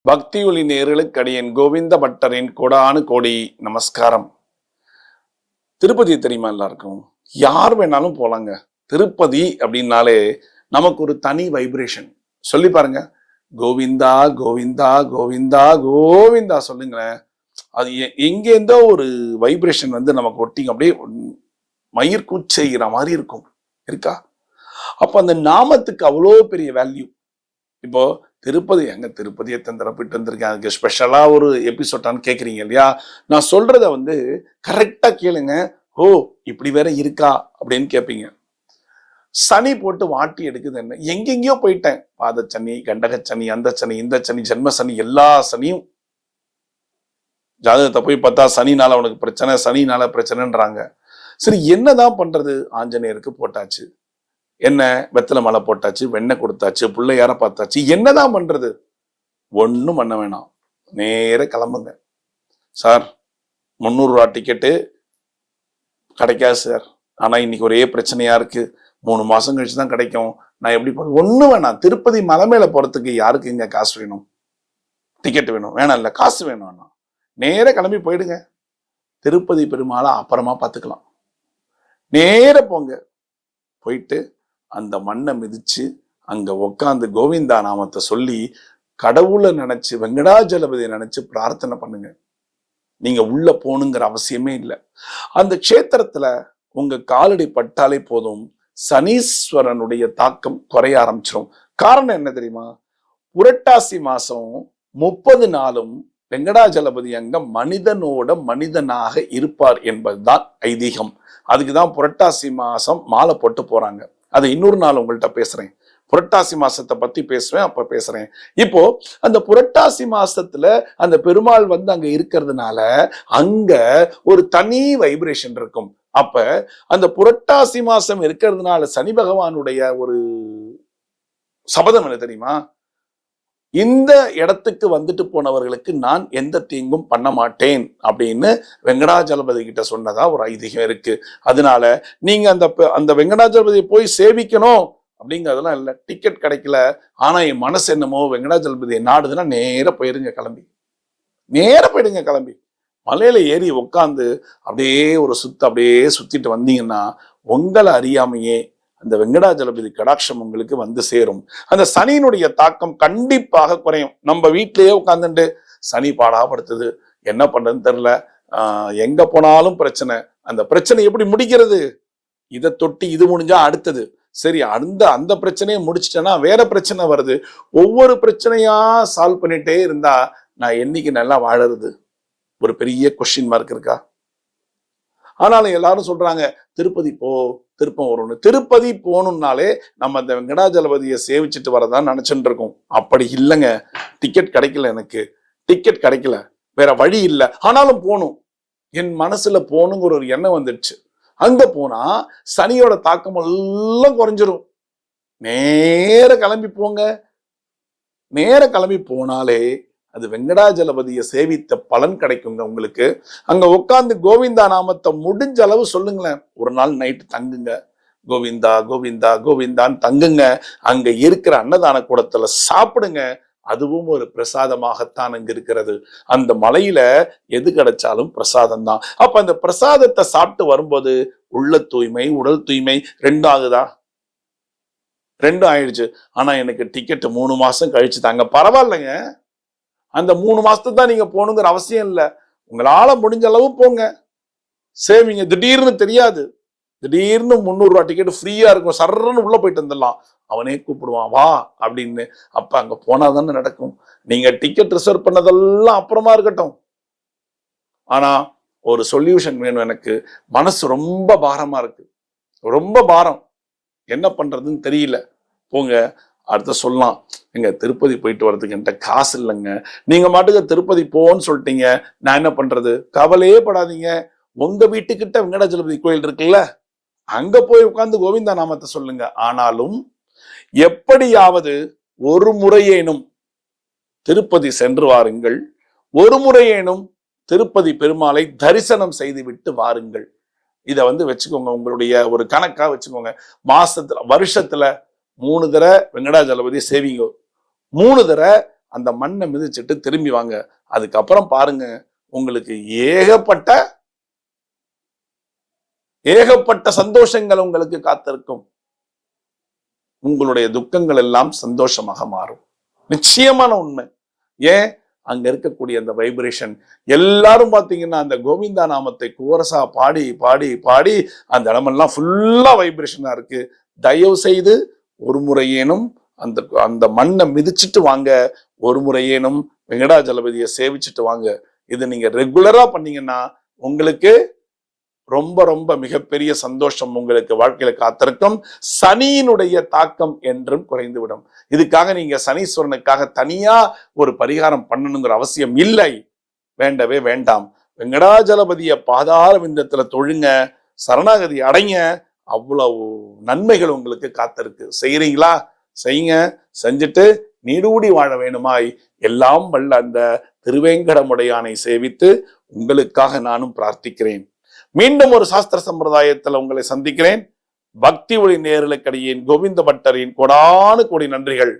பக்தி ஒளி நேர்களுக்கு அடியேன் கோவிந்த பட்டரின் கோடானு கோடி நமஸ்காரம். திருப்பதி தெரியுமா எல்லாருக்கும்? யார் வேணாலும் போலாங்க. திருப்பதி அப்படின்னாலே நமக்கு ஒரு தனி வைப்ரேஷன். சொல்லி பாருங்க, கோவிந்தா கோவிந்தா கோவிந்தா கோவிந்தா சொல்லுங்களேன். அது எங்கேருந்தோ ஒரு வைப்ரேஷன் வந்து நமக்கு ஒட்டிங்க, அப்படியே மயிர் கூச்செய்கிற மாதிரி இருக்கும். இருக்கா? அப்ப அந்த நாமத்துக்கு அவ்வளோ பெரிய வேல்யூ. இப்போ திருப்பதி, எங்க திருப்பதி எத்தனை தடவை போயிட்டு வந்திருக்கேன், அதுக்கு ஸ்பெஷலா ஒரு எபிசோடான்னு கேட்குறீங்க இல்லையா? நான் சொல்றத வந்து கரெக்டா கேளுங்க. ஓ, இப்படி வேற இருக்கா அப்படின்னு கேட்பீங்க. சனி போட்டு வாட்டி எடுக்குது என்ன, எங்கெங்கயோ போயிட்டேன். பாத சனி, கண்டக சனி, அந்த சனி, இந்த சனி, ஜென்ம சனி, எல்லா சனியும். ஜாதகத்தை போய் பார்த்தா சனினால உனக்கு பிரச்சனை, சனினால பிரச்சனைன்றாங்க. சரி, என்னதான் பண்றது? ஆஞ்சநேயருக்கு போட்டாச்சு, என்ன வெத்தலை மலை போட்டாச்சு, வெண்ணெய் கொடுத்தாச்சு, பிள்ளையார பார்த்தாச்சு, என்னதான் பண்றது? ஒன்னும் பண்ண வேணாம், நேர கிளம்புங்க. சார் 300 ரூபா டிக்கெட்டு கிடைக்காது சார், ஆனா இன்னைக்கு ஒரே பிரச்சனையா இருக்கு, 3 மாசம் கழிச்சு தான் கிடைக்கும், நான் எப்படி போறது? ஒன்னும் வேணாம். திருப்பதி மலை மேல போறதுக்கு யாருக்கு இங்க காசு வேணும்? டிக்கெட் வேணும்? வேணாம். இல்ல, காசு வேணும். வேணாம், நேர கிளம்பி போயிடுங்க. திருப்பதி பெருமாளை அப்புறமா பார்த்துக்கலாம். நேர போங்க. போயிட்டு அந்த மண்ணை மிதிச்சு அங்க உட்காந்து கோவிந்தா நாமத்தை சொல்லி கடவுளை நினைச்சு, வெங்கடாஜலபதியை நினைச்சு பிரார்த்தனை பண்ணுங்க. நீங்க உள்ள போகணுங்கிற அவசியமே இல்லை. அந்த க்ஷேத்திரத்துல உங்க காலடி பட்டாலே போதும், சனீஸ்வரனுடைய தாக்கம் குறைய ஆரம்பிச்சிடும். காரணம் என்ன தெரியுமா? புரட்டாசி மாசம் 30 நாளும் வெங்கடாஜலபதி அங்க மனிதனோட மனிதனாக இருப்பார் என்பதுதான் ஐதீகம். அதுக்குதான் புரட்டாசி மாசம் மாலை போட்டு போறாங்க. அதை இன்னொரு நாள் உங்கள்கிட்ட பேசுறேன். புரட்டாசி மாசத்தை பத்தி பேசுவேன், அப்ப பேசுறேன். இப்போ அந்த புரட்டாசி மாசத்துல அந்த பெருமாள் வந்து அங்க இருக்கிறதுனால அங்க ஒரு தனி வைப்ரேஷன் இருக்கும். அப்ப அந்த புரட்டாசி மாசம் இருக்கிறதுனால சனி பகவானுடைய ஒரு சபதம் என்ன தெரியுமா? இந்த இடத்துக்கு வந்துட்டு போனவர்களுக்கு நான் எந்த தீங்கும் பண்ண மாட்டேன் அப்படின்னு வெங்கடாஜலபதி கிட்ட சொன்னதா ஒரு ஐதீகம் இருக்கு. அதனால நீங்க அந்த வெங்கடாஜலபதியை போய் சேவிக்கணும் அப்படிங்கிறதெல்லாம் இல்லை. டிக்கெட் கிடைக்கல, ஆனா என் மனசு என்னமோ வெங்கடாஜலபதியை நாடுதுன்னா நேர போயிருங்க, கிளம்பி நேர போயிடுங்க. கிளம்பி மலையில ஏறி உட்காந்து அப்படியே ஒரு அப்படியே சுத்திட்டு வந்தீங்கன்னா உங்களை அறியாமையே அந்த வெங்கடாஜலபதி கடாட்சம் உங்களுக்கு வந்து சேரும். அந்த சனியினுடைய தாக்கம் கண்டிப்பாக குறையும். நம்ம வீட்டிலேயே உட்காந்துட்டு சனி பாடாப்படுத்துது, என்ன பண்றதுன்னு தெரியல, எங்க போனாலும் பிரச்சனை. அந்த பிரச்சனை எப்படி முடிக்கிறது? இதை தொட்டி இது முடிஞ்சா அடுத்தது, சரி அந்த பிரச்சனையை முடிச்சிட்டேன்னா வேற பிரச்சனை வருது. ஒவ்வொரு பிரச்சனையா சால்வ் பண்ணிட்டே இருந்தா நான் என்னைக்கு நல்லா வாழறது? ஒரு பெரிய கொஸ்டின் மார்க் இருக்கா? ஆனாலும் எல்லாரும் சொல்றாங்க திருப்பதி போ, திருப்பம் வரும்னு. திருப்பதி போகணும்னாலே நம்ம அந்த வெங்கடாஜலபதியை சேவிச்சுட்டு வரதான் நினைச்சுட்டு இருக்கோம். அப்படி இல்லைங்க. டிக்கெட் கிடைக்கல, எனக்கு டிக்கெட் கிடைக்கல, வேற வழி இல்லை, ஆனாலும் போகணும். என் மனசுல போகணுங்கிற ஒரு எண்ணம் வந்துடுச்சு. அங்க போனா சனியோட தாக்கம் எல்லாம் குறைஞ்சிரும். நேர கிளம்பி போங்க. நேர கிளம்பி போனாலே அது வெங்கடாஜலபதியை சேவித்த பலன் கிடைக்குங்க உங்களுக்கு. அங்க உட்காந்து கோவிந்தா நாமத்தை முடிஞ்ச அளவு சொல்லுங்களேன். ஒரு நாள் நைட்டு தங்குங்க, கோவிந்தா கோவிந்தா கோவிந்தான்னு தங்குங்க. அங்க இருக்கிற அன்னதான கூடத்துல சாப்பிடுங்க. அதுவும் ஒரு பிரசாதமாகத்தான் அங்க இருக்கிறது. அந்த மலையில எது கிடைச்சாலும் பிரசாதம் தான். அப்ப அந்த பிரசாதத்தை சாப்பிட்டு வரும்போது உள்ள தூய்மை, உடல் தூய்மை ரெண்டும் ஆகுதா? ரெண்டும் ஆயிடுச்சு. ஆனா எனக்கு டிக்கெட் 3 மாசம் கழிச்சு தாங்க. பரவாயில்லைங்க, அந்த 3 மாசத்துக்கு தான் நீங்க போகணுங்கிற அவசியம் இல்லை. உங்களால முடிஞ்ச அளவு போங்க, சேவிங்க. திடீர்னு தெரியாது, திடீர்னு 300 ரூபா டிக்கெட் ஃப்ரீயா இருக்கும், சர்றன்னு உள்ள போயிட்டு வந்துடலாம். அவனே கூப்பிடுவான் வா அப்படின்னு. அப்ப அங்க போனாதானே நடக்கும். நீங்க டிக்கெட் ரிசர்வ் பண்ணதெல்லாம் அப்புறமா இருக்கட்டும், ஆனா ஒரு சொல்யூஷன் வேணும். எனக்கு மனசு ரொம்ப பாரமா இருக்கு, ரொம்ப பாரம், என்ன பண்றதுன்னு தெரியல. போங்க. அடுத்த சொல்லலாம், எங்க திருப்பதி போயிட்டு வர்றதுக்கு என்கிட்ட காசு இல்லைங்க. நீங்க மாட்டுக்கு திருப்பதி போன்னு சொல்லிட்டீங்க, நான் என்ன பண்றது? கவலையே படாதீங்க. உங்க வீட்டுக்கிட்ட வெங்கடாஜலபதி கோயில் இருக்குல்ல, அங்க போய் உட்கார்ந்து கோவிந்தா நாமத்தை சொல்லுங்க. ஆனாலும் எப்படியாவது ஒரு முறையேனும் திருப்பதி சென்று வாருங்கள். ஒரு முறையேனும் திருப்பதி பெருமாளை தரிசனம் செய்து விட்டு வாருங்கள். இத வந்து வச்சுக்கோங்க, உங்களுடைய ஒரு கணக்கா வச்சுக்கோங்க. வருஷத்துல 3 தடவை வெங்கடாஜலபதி சேவிங்க, 3 தடவை அந்த மண்ணை மிதிச்சிட்டு திரும்பி வாங்க. அதுக்கப்புறம் பாருங்க, உங்களுக்கு ஏகப்பட்ட சந்தோஷங்கள் உங்களுக்கு காத்திருக்கும். உங்களுடைய துக்கங்கள் எல்லாம் சந்தோஷமாக மாறும். நிச்சயமான உண்மை. ஏன்? அங்க இருக்கக்கூடிய அந்த வைப்ரேஷன். எல்லாரும் பாத்தீங்கன்னா அந்த கோவிந்தா நாமத்தை கோரசா பாடி பாடி பாடி அந்த இடமெல்லாம் ஃபுல்லா வைப்ரேஷனா இருக்கு. தயவு செய்து ஒரு முறையேனும் அந்த அந்த மண்ணை மிதிச்சுட்டு வாங்க, ஒரு முறையேனும் வெங்கடாஜலபதியை சேவிச்சுட்டு வாங்க. இது நீங்க ரெகுலரா பண்ணீங்கன்னா உங்களுக்கு ரொம்ப ரொம்ப மிகப்பெரிய சந்தோஷம் உங்களுக்கு வாழ்க்கையில காத்திருக்கும். சனியினுடைய தாக்கம் என்றும் குறைந்துவிடும். இதுக்காக நீங்க சனீஸ்வரனுக்காக தனியா ஒரு பரிகாரம் பண்ணணுங்கிற அவசியம் இல்லை. வேண்டவே வேண்டாம். வெங்கடாஜலபதிய பாதார விந்தத்துல தொழுங்க, சரணாகதி அடைங்க. அவ்வளவு நன்மைகள் உங்களுக்கு காத்திருக்கு. செய்யறீங்களா? செய்யுங்க. செஞ்சுட்டு நீடூடி வாழ வேணுமாய் எல்லாம் வல்ல அந்த திருவேங்கடமுடையானை சேவித்து உங்களுக்காக நானும் பிரார்த்திக்கிறேன். மீண்டும் ஒரு சாஸ்திர சம்பிரதாயத்தில் உங்களை சந்திக்கிறேன். பக்தி ஒளி நேயர்களுக்கிடையே கோவிந்த பட்டரின் கோடானு கோடி நன்றிகள்.